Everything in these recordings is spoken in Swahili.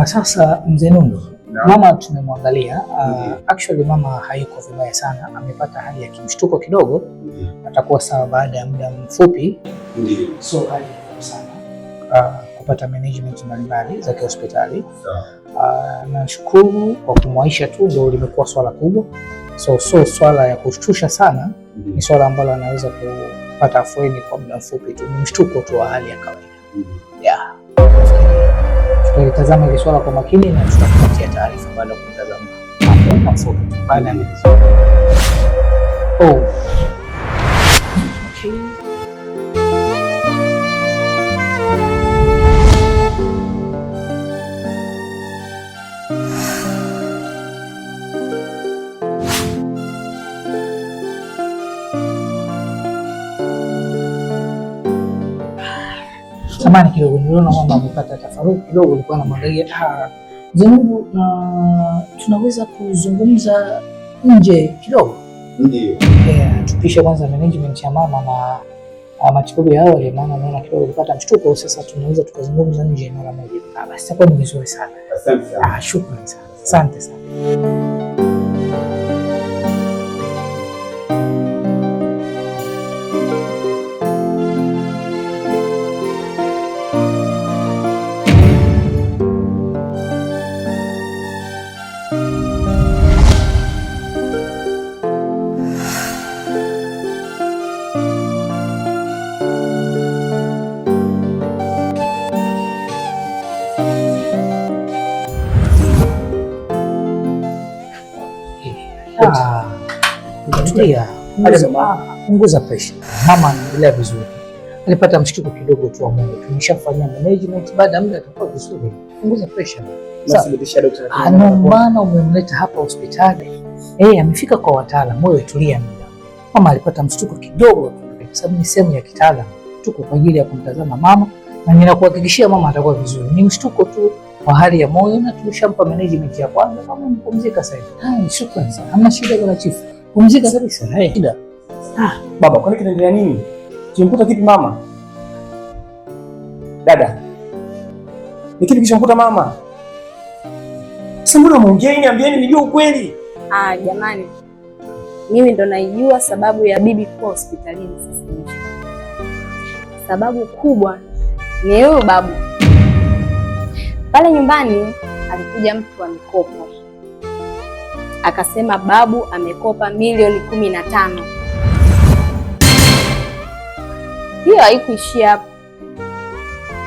Sasa mzee Nundu, mama tumemwangalia. Actually mama hayuko vibaya sana, amepata hali ya kimshtuko kidogo. Atakuwa sawa baada ya muda mfupi. So hali sana kupata management mbalimbali za hospitali. Nashukuru kwa kumwaisha tu ndio limekuwa swala kubwa. So swala ya kushtusha sana, ni swala ambalo anaweza kupata afueni kwa muda mfupi tu, ni mshtuko tu wa hali ya kawaida. Tutalitazama ile swala kwa makini na tutakupatia taarifa baada ya kutazama kwa mfupi baada ya samani kidogo, niliona kwamba amepata tafaruku kidogo, alikuwa anamwangalia Zainabu, na tunaweza kuzungumza nje kidogo. Ndio. Tupishe kwanza management ya mama na matibabu ya awali, maana naona kidogo alipata mshtuko. Sasa tunaweza tukazungumza nje mara moja. Basi itakuwa ni vizuri sana. Asante sana. Shukrani sana. Asante sana. Punguza pressure. Mama anaendelea vizuri. Alipata mshtuko kidogo tu wa moyo. Tumeshafanya management, baada ya muda atakuwa vizuri. Punguza pressure. Ndio maana umemleta hapa hospitali. Amefika kwa wataalamu. Wewe tulia muda. Mama alipata mshtuko kidogo kwa sababu ni sehemu ya kitaalamu. Tuko kwa ajili ya kumtazama mama na ninakuhakikishia mama atakuwa vizuri. Ni mshtuko tu wa hali ya moyo na tulishampa management ya kwanza. Mama mpumzika sasa hivi. Shukrani sana. Hamna shida kwa chief. Pumzika kabisa. Shida. Baba, kwani kinaendelea nini? Kimkuta kipi mama? Dada. Ni kipi kishomkuta mama? Sasa mbona muongei, niambieni nijue ukweli. Jamani. Mimi ndo naijua sababu ya bibi kuwa hospitalini sasa hivi. Sababu kubwa ni huyo babu. Pale nyumbani alikuja mtu wa mikopo. Akasema babu amekopa milioni 15. Hiyo haikuishia hapo.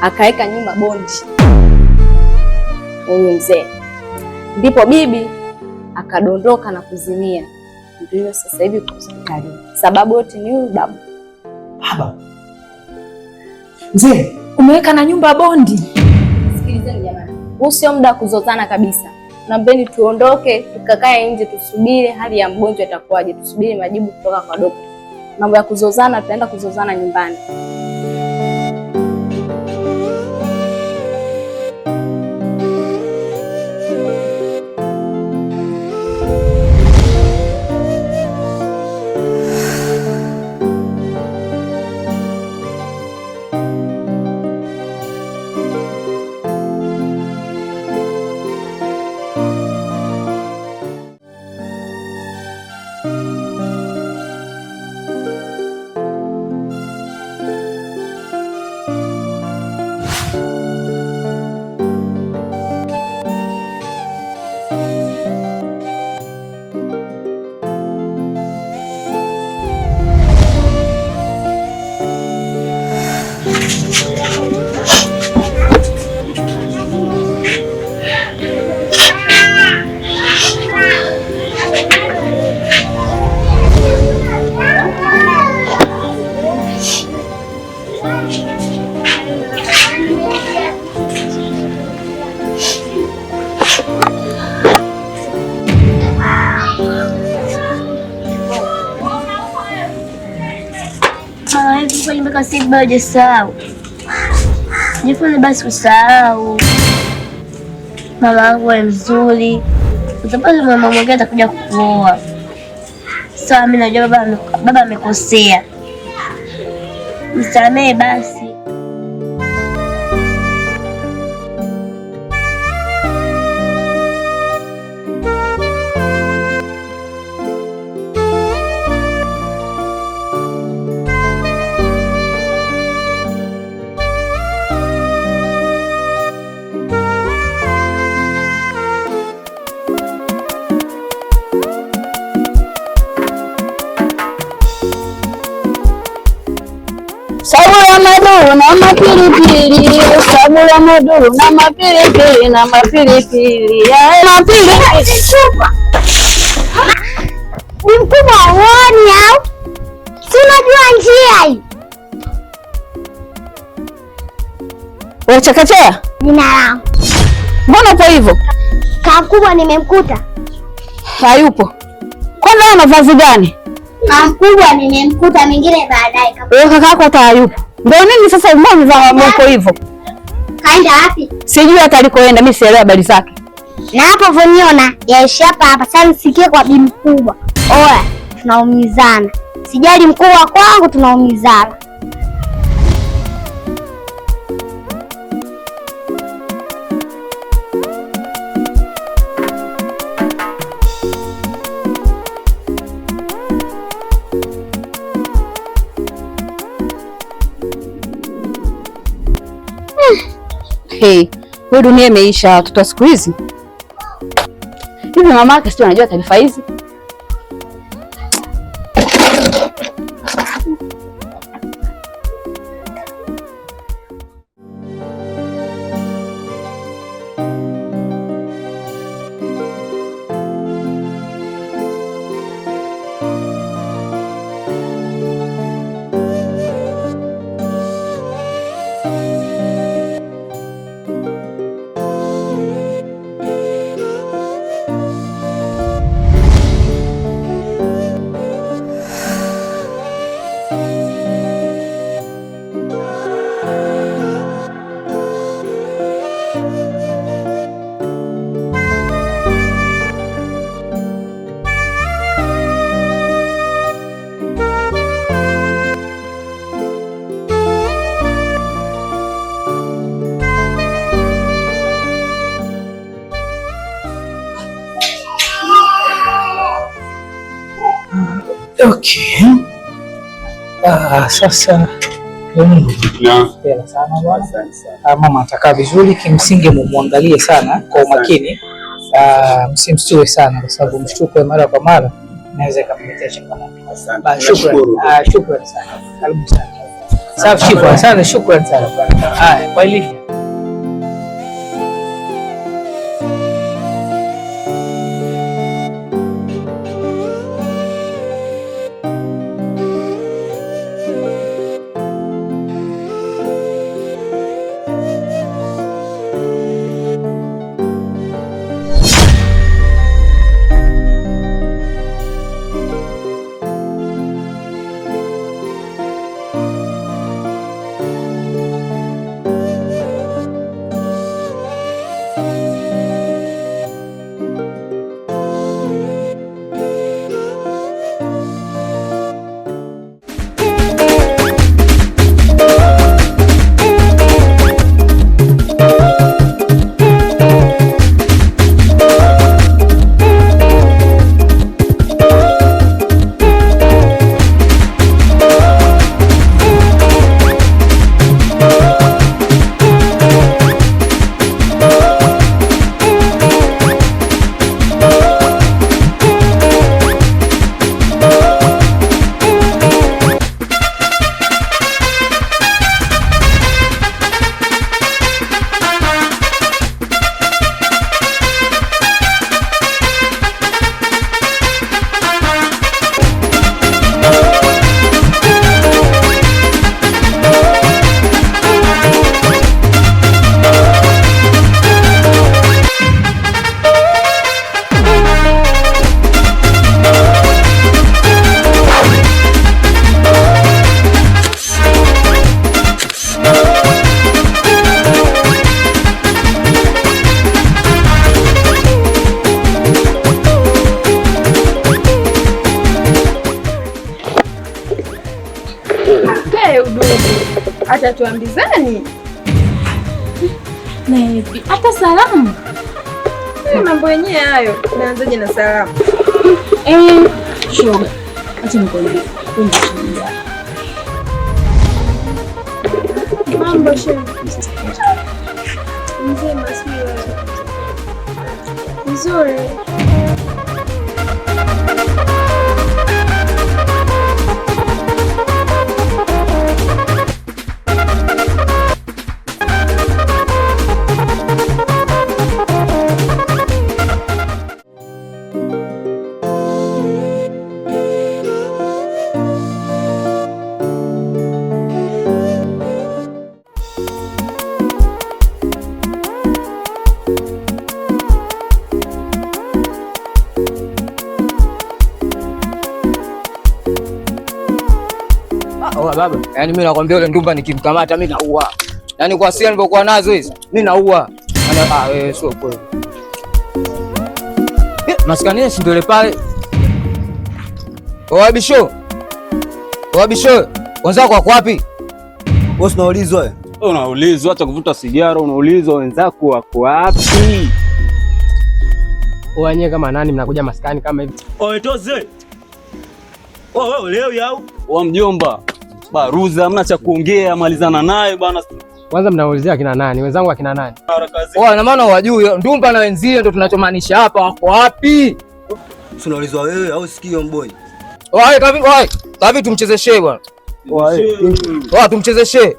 Akaweka nyumba bondi. Huyu mzee. Ndipo bibi akadondoka na kuzimia. Ndio sasa hivi kwa hospitali. Sababu yote ni huyu babu. Baba. Mzee, umeweka na nyumba bondi. Sikilizeni jamani. Huu sio muda wa kuzozana kabisa. Naombeni tuondoke, tukakae nje tusubiri hali ya mgonjwa itakuwaje. Tusubiri majibu kutoka kwa daktari. Mambo ya kuzozana tutaenda kuzozana nyumbani. Mpaka si bado sahau. Jifunze basi kusahau. Mama wangu ni mzuri. Utapata mama mwingine atakuja kukuoa. Sawa, mimi najua baba amekosea. Msamehe basi. Sabula maduru na mapilipili, sabula maduru na mapilipili na mapilipili. Mapilipili chupa. Ni mkubwa uoni au? Si unajua njia hii. Wachakachea? Jina langu. Mbona upo hivyo? Kakubwa nimemkuta. Hayupo. Kwanza ana vazi gani? Kakubwa nimemkuta, mengine baadaye. Wewe kaka yako hata hayupo. Ndio nini sasa umevaa mambo hivyo? Kaenda wapi? Sijui hata alikoenda, mimi sielewi habari zake. Na hapo voniona yaishi hapa. Sasa nisikie kwa bibi mkubwa. Oya, tunaumizana. Sijali mkubwa kwangu, tunaumizana. Hey, wewe dunia imeisha, watoto wa siku hizi. Hivi mama yake sio anajua taarifa hizi? Okay. Sasa sana bwana. Mama atakaa vizuri, kimsingi mumwangalie sana kwa umakini, msimstue sana kwa sababu mshtuko mara kwa mara naweza ikamletea changamoto. Shukrani sana. Karibu sana. Safi, shukrani sana. Haya, kwa hili Tuambizani hata salamu. Mambo yenyewe hayo, naanzaje na salamu? Shoga, acha nikwambie. Mambo shoga. Mzima sio nzuri. Oh baba, yaani mimi nakwambia yule ndumba nikimkamata mimi naua. Yaani kwa siri nilipokuwa nazo hizi, mimi naua. Wewe sio kweli. Maskani si ndio ile pale. Wabisho. Wenzako wako wapi? Wewe unaulizwa wewe? Unaulizwa hata kuvuta sigara, unaulizwa wenzako wako wapi? Wenyewe kama nani mnakuja maskani kama hivi? Oe toze. Wewe leo yao. Wa mjomba. Baruza, hamna cha kuongea, malizana naye bwana. Kwanza mnaulizia akina nani? Wenzangu akina nani? Na maana wajui ndumba na wenzie ndio tunachomaanisha hapa, wako wapi? Unaulizwa wewe au sikio mboi? Kavi tumchezeshe bwana. Tumchezeshe.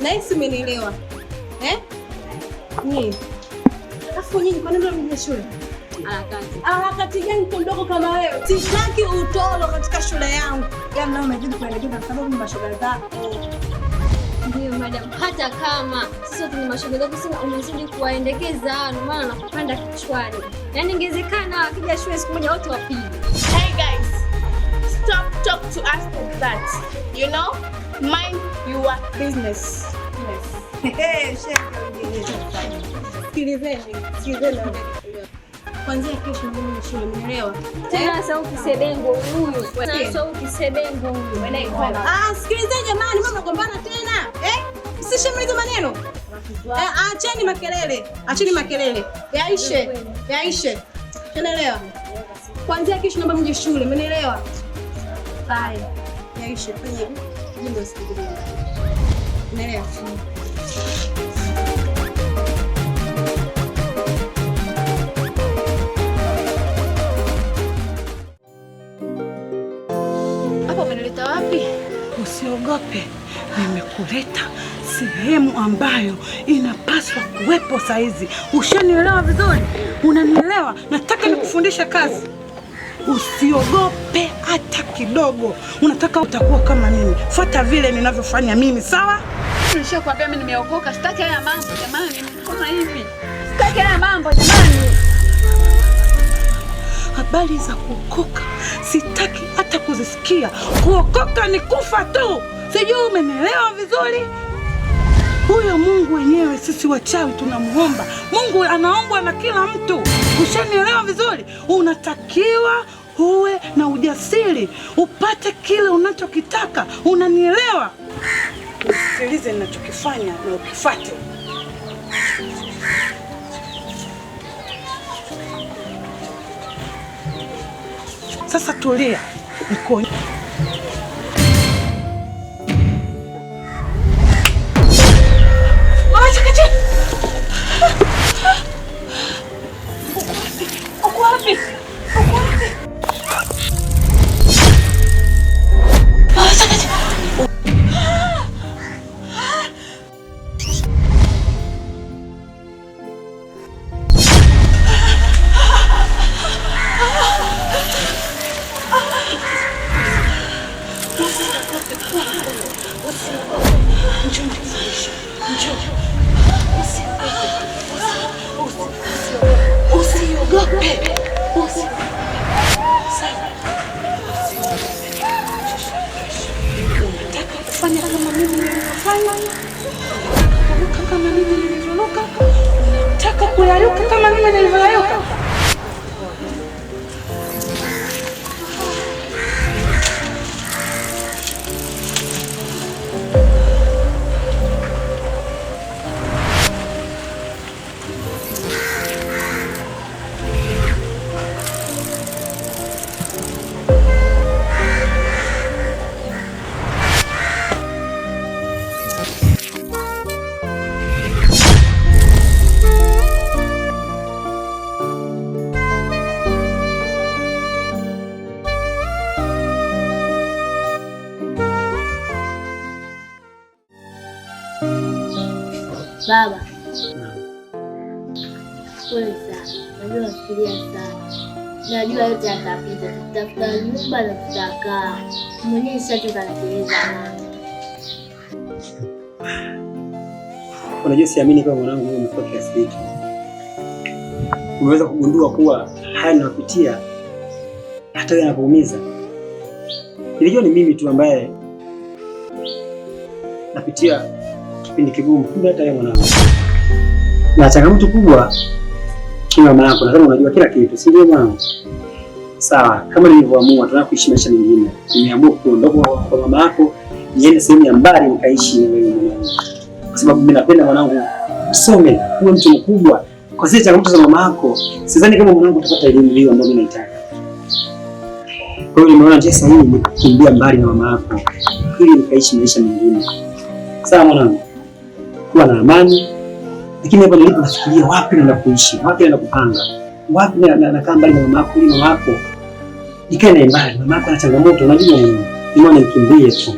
Naisi umenielewa. Alafu nyinyi kwa nini mnaenda shule? Harakati gani mtu mdogo kama wewe? Sitaki utolo katika shule yangu. Yaani leo umejibu kuelekea kwa sababu ni mashoga zako. Ndio madam, hata kama sisi ni mashoga zako, sina umezidi kuwaendekeza, ndio maana nakupanda kichwani. Yaani ingezekana akija shule siku moja wote wapige. Hey guys, stop talk to us like that. You know? Mind your business. Yes. Sikilizeni. Kwanza kesho mimi shule, umeelewa? Tena sauti sebengo huyu. Sauti sebengo huyu. Sikilizeni jamani, mbona mnagombana tena? Msishamaliza maneno. Acheni makelele. Yaishe. Unaelewa? Kwanza kesho naomba mje shule, umeelewa? Haya. Yaishe, fanya hivi. Ndio sikilizeni. Umeelewa? Usiogope, nimekuleta sehemu ambayo inapaswa kuwepo saizi. Ushanielewa vizuri? Unanielewa? Nataka nikufundisha kazi. Usiogope hata kidogo. Unataka utakuwa kama mimi. Fuata vile ninavyofanya mimi, sawa? Nishakwambia mimi nimeokoka, sitaki haya mambo jamani. Kama hivi. Sitaki haya mambo jamani. Habari za kuokoka sitaki hata kuzisikia. Kuokoka ni kufa tu. Sijui umenielewa vizuri? Huyo Mungu wenyewe sisi wachawi tunamuomba. Mungu anaombwa na kila mtu. Ushanielewa vizuri? Unatakiwa uwe na ujasiri, upate kile unachokitaka. Unanielewa? Usikilize ninachokifanya na ukifuate. Sasa tulia. Niko Usiogope. Nataka kufanya kama mimi nilivyofanya. Kuruka kama mimi nilivyoruka. Nataka kuyayuka kama mimi nilivyoyayuka. Baba, pole sana. Najua nafikiria sana. Najua yote yatapita. Tutafuta nyumba na tutakaa. Mwenyewe nishachoka na kelele zangu. Unajua siamini kama mwanangu wewe umefika kiasi hiki. Umeweza kugundua kuwa haya ninayopitia hata wewe yanakuumiza. Nilijua ni mimi tu ambaye napitia kipindi kigumu, kumbe hata wewe mwanangu. Na changamoto kubwa ni mama yako, nadhani unajua kila kitu, si ndio mwanangu? Sawa, kama nilivyoamua tunataka kuishi maisha mengine. Nimeamua kuondoka kwa mama yako, niende sehemu ya mbali nikaishi na wewe mwanangu. Kwa sababu mimi napenda mwanangu usome, uwe mtu mkubwa. Kwa zile changamoto za mama yako, sidhani kama mwanangu utapata elimu hiyo ambayo mimi naitaka. Kwa hiyo nimeona njia sahihi ni kukimbia mbali na mama yako ili nikaishi maisha mengine. Sawa mwanangu? Kuwa na amani. Lakini hapo nilipo nafikiria wapi naenda kuishi, wapi naenda kupanga. Wapi nakaa mbali na mama yako ili mama yako nikae naye mbali. Mama yako ana changamoto, unajua nini? Nimeona nikimbie tu.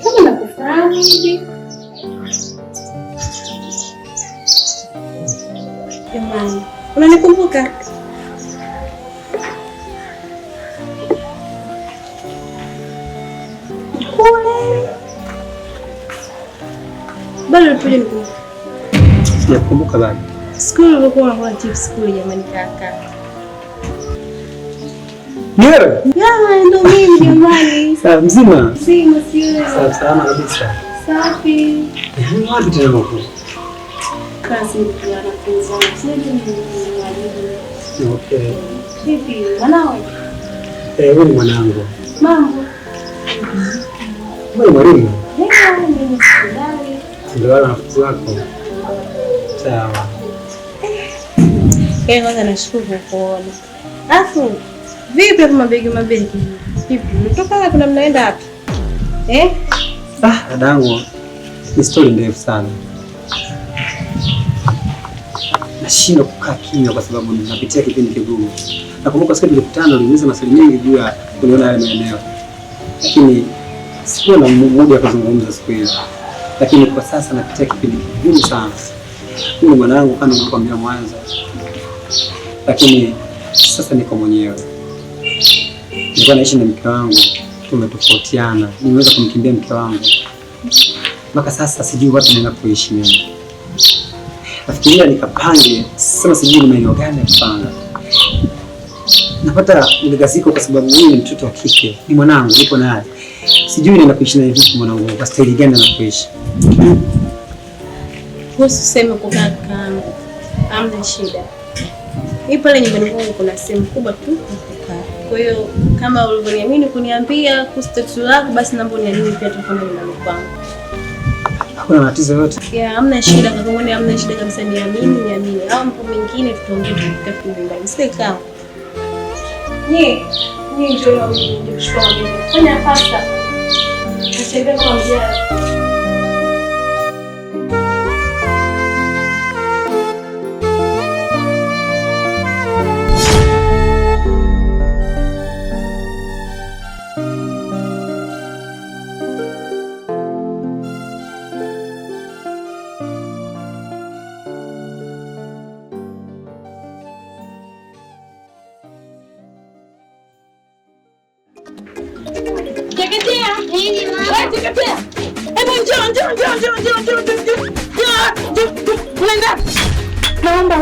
Kama nakufahamu hivi. Jamani, unanikumbuka? Kule. Bado tuje nikumbuka. Sijakumbuka bado. Skuli ulikuwa unakula chips kule jamani kaka. Wewe? Ya, ndo mimi jamani. Sawa mzima? Mzima sio. Sawa salama kabisa. Safi. Wapi tena huko? Kazi ndio anafunza. Sio ndio mwalimu. Okay. Vipi? Mwanao? Wewe ni mwanangu. Mambo. Wewe ni mwalimu? Ndio, mimi sekondari. Ndio wale wanafunzi wako. Sawa. Kwanza nashukuru kwa kuona. Alafu vipi kwa mabegi? Vipi? Mtoka wapi na mnaenda wapi? Dadangu, ni story ndefu sana. Nashindwa kukaa kimya kwa sababu ninapitia kipindi kigumu. Nakumbuka siku tulikutana uliuliza maswali mengi juu ya kuniona yale maeneo. Lakini sikuwa na muda wa kuzungumza siku hiyo. Lakini kwa sasa napitia kipindi kigumu sana. Huyu mwanangu kama nilikwambia mwanzo. Lakini sasa niko mwenyewe. Nilikuwa naishi na mke wangu, tumetofautiana. Nimeweza kumkimbia mke wangu. Mpaka sasa sijui wapi naenda kuishi mimi. Nafikiria nikapange, sasa sijui ni maeneo gani ya kupanga. Napata mgaziko kwa sababu mimi ni mtoto wa kike. Ni mwanangu, niko naye. Sijui naenda kuishi naye vipi mwanangu, kwa staili gani na kuishi. Usiseme kukaa kama hamna shida. Hii pale nyumbani kwangu kuna sehemu kubwa tu kukaa. Kwa hiyo kama ulivyoniamini kuniambia kuhusu tatizo lako, basi naomba uniamini pia tufanye nyumbani kwangu. Hakuna matatizo yote. Ya, hamna shida kaka, mbona hamna shida kabisa, niamini. Au mambo mengine tutaongea tukifika nyumbani. Sika. Ni ndio kuchukua mimi. Fanya pasta. Niseme kama mjaa. Nini mama? Wewe teketea. Hebu njoo. Nenda. Naomba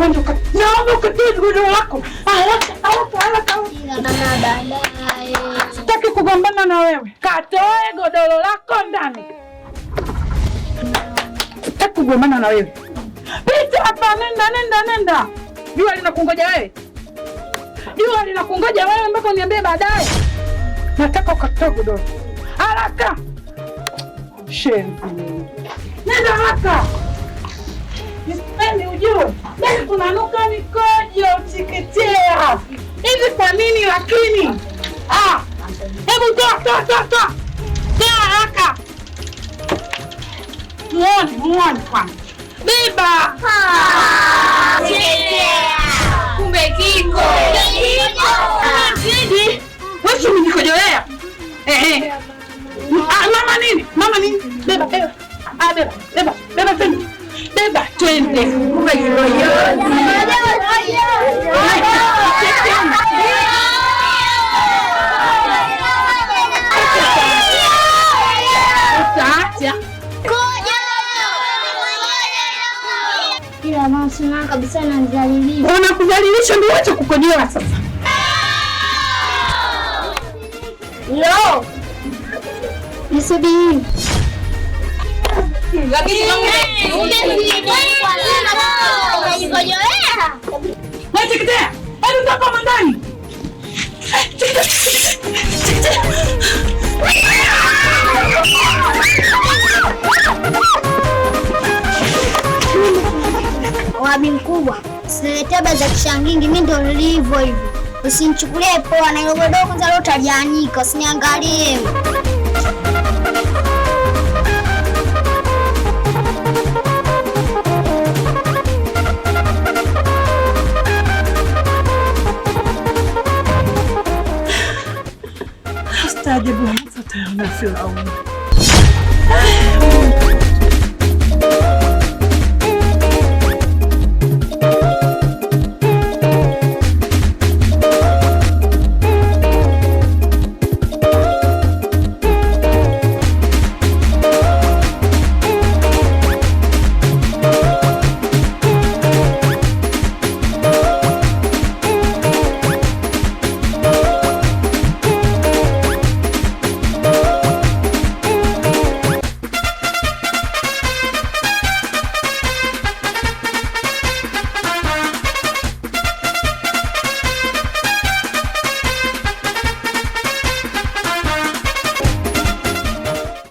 ukatoe godoro lako. Haraka. Mama baadaye. Sitaki kugombana na wewe. Katoe godoro lako ndani. Sitaki kugombana na wewe. Pita hapa, nenda. Jua linakungoja wewe. Mpaka uniambie baadaye. Nataka ukatoe godoro. Haraka. Shenzi. Nenda haraka. Nisipendi ujue. Basi tunanuka mikojo utiketea. Hivi kwa nini lakini? Hebu toa. Toa haraka. Muone kwanza. Beba. Kumbe kiko. Wewe umenikojolea. Mama nini? Beba. Beba twende. Ila mama sina kabisa nanidhalilisha. Unakudhalilisha ndio acha kukojoa sasa. No. Nisubiri. Lakini Wewe teketea. Hebu toka huko ndani. Wabi mkubwa, usiletee habari za kishangingi, mimi ndio nilivyo hivi. Usinichukulie poa na ile godoro kwanza leo utajanika, usiniangalie. Astaje bwana, sasa taona Firauni.